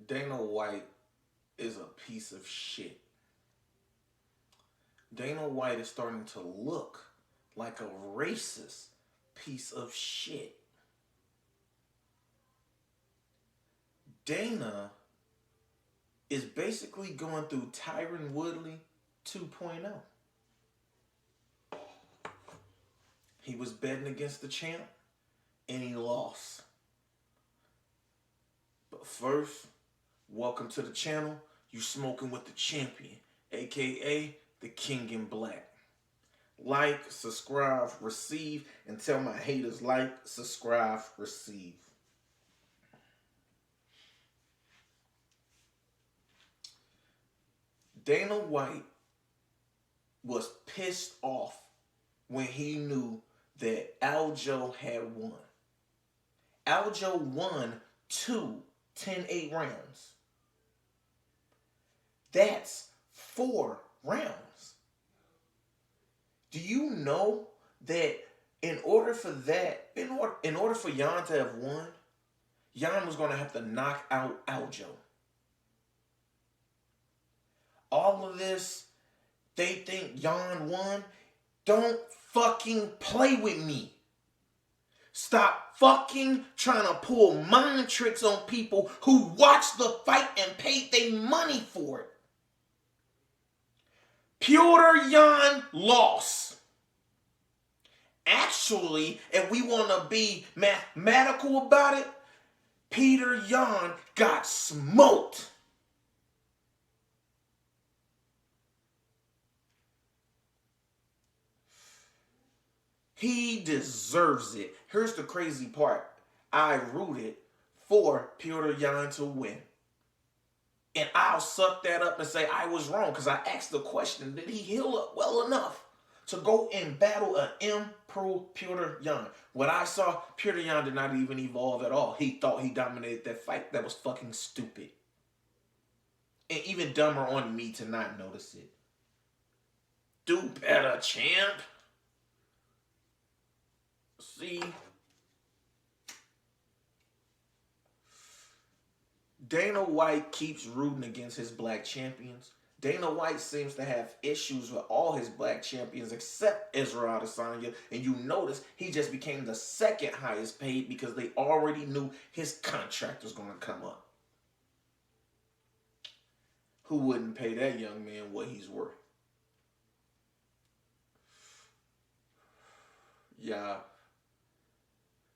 Dana White is a piece of shit. Dana White is starting to look like a racist piece of shit. Dana is basically going through Tyrone Woodley 2.0. He was betting against the champ and he lost. But first, welcome to the channel. You smoking with the champion, aka the King in Black. Like, subscribe, receive, and tell my haters like, subscribe, receive. Dana White was pissed off when he knew that Aljo had won. Aljo won 2 10-8 rounds. That's 4 rounds. Do you know that in order for Jan to have won, Jan was going to have to knock out Aljo. All of this, they think Jan won. Don't fucking play with me. Stop fucking trying to pull mind tricks on people who watched the fight and paid their money for it. Petr Yan lost. Actually, if we want to be mathematical about it, Petr Yan got smoked. He deserves it. Here's the crazy part. I rooted for Petr Yan to win. And I'll suck that up and say I was wrong because I asked the question, did he heal up well enough to go and battle an improved Petr Yan? What I saw, Petr Yan did not even evolve at all. He thought he dominated that fight. That was fucking stupid. And even dumber on me to not notice it. Do better, champ. See? Dana White keeps rooting against his black champions. Dana White seems to have issues with all his black champions except Israel Adesanya. And you notice he just became the second highest paid because they already knew his contract was going to come up. Who wouldn't pay that young man what he's worth? Yeah.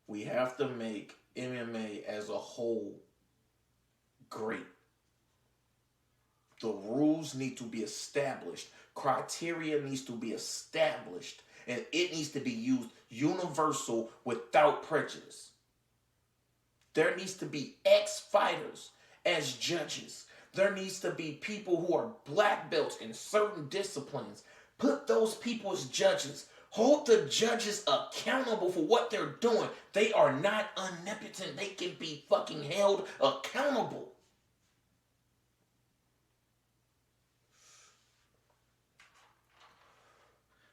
We have to make MMA as a whole great. The rules need to be established. Criteria needs to be established. And it needs to be used universal without prejudice. There needs to be ex-fighters as judges. There needs to be people who are black belts in certain disciplines. Put those people as judges. Hold the judges accountable for what they're doing. They are not omnipotent. They can be fucking held accountable.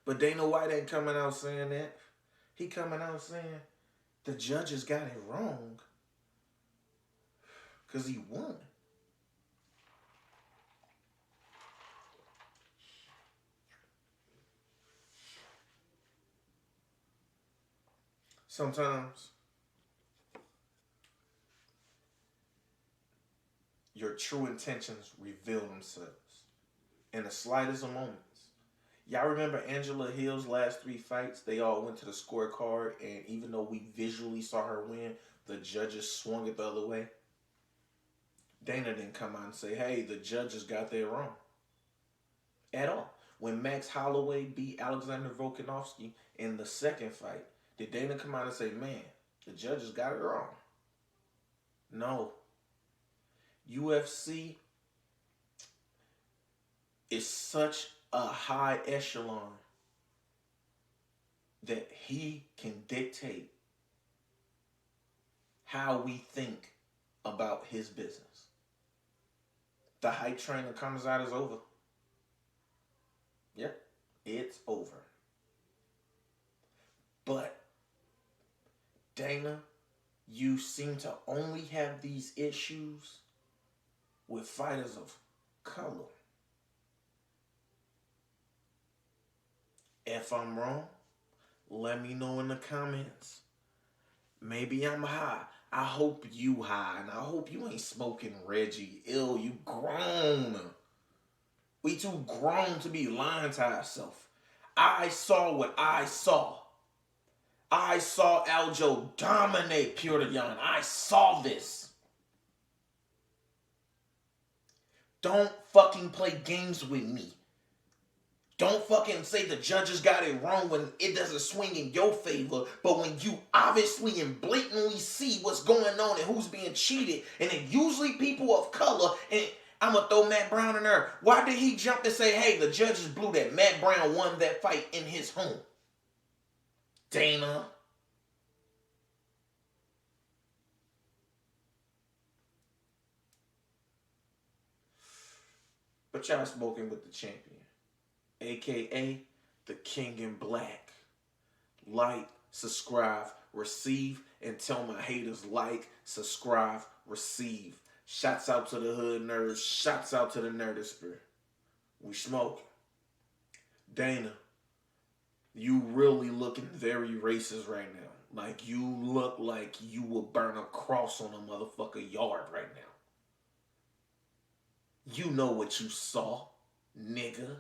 But Dana White ain't coming out saying that. He coming out saying the judges got it wrong because he won. Sometimes your true intentions reveal themselves in the slightest of moments. Y'all remember Angela Hill's last 3 fights? They all went to the scorecard, and even though we visually saw her win, the judges swung it the other way. Dana didn't come out and say, hey, the judges got that wrong. At all. When Max Holloway beat Alexander Volkanovski in the second fight, did Dana come out and say, man, the judges got it wrong? No. UFC is such a high echelon that he can dictate how we think about his business. The hype train that comes out is over. Yep, it's over. But Dana, you seem to only have these issues with fighters of color. If I'm wrong, let me know in the comments. Maybe I'm high. I hope you high, and I hope you ain't smoking Reggie. Ill, you grown. We too grown to be lying to ourselves. I saw what I saw. I saw Aljo dominate Petr Yan. I saw this. Don't fucking play games with me. Don't fucking say the judges got it wrong when it doesn't swing in your favor, but when you obviously and blatantly see what's going on and who's being cheated, and it usually people of color, and I'm going to throw Matt Brown in there. Why did he jump and say, hey, the judges blew that? Matt Brown won that fight in his home. Dana. But y'all spoken with the champion, a.k.a. the King in Black. Like, subscribe, receive, and tell my haters like, subscribe, receive. Shouts out to the hood nerds. Shouts out to the nerdosphere. We smoking. Dana, you really looking very racist right now. Like, you look like you will burn a cross on a motherfucker yard right now. You know what you saw, nigga.